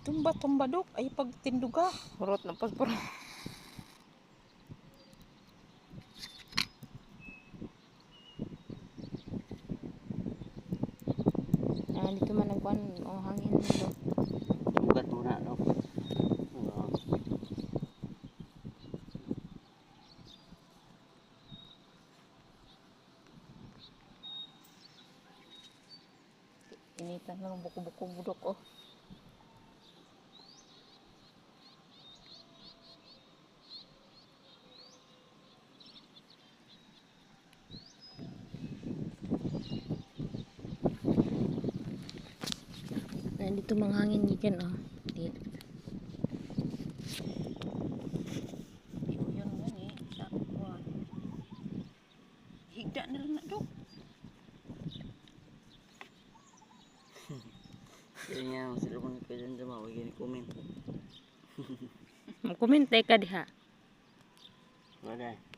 Tumba-tumba dok ay pagtinduga. Hurot na paspor. Dito man nagkuhan hangin dito. Ugat muna no. Initan lang buko-buko budok oh. Dito manghangin gikan oh. Di. So yun gani sa kuan. Higda na lang na dok. Kaya sila mga kailan sa mga gini comment. Mag-comment ka diha. Wala.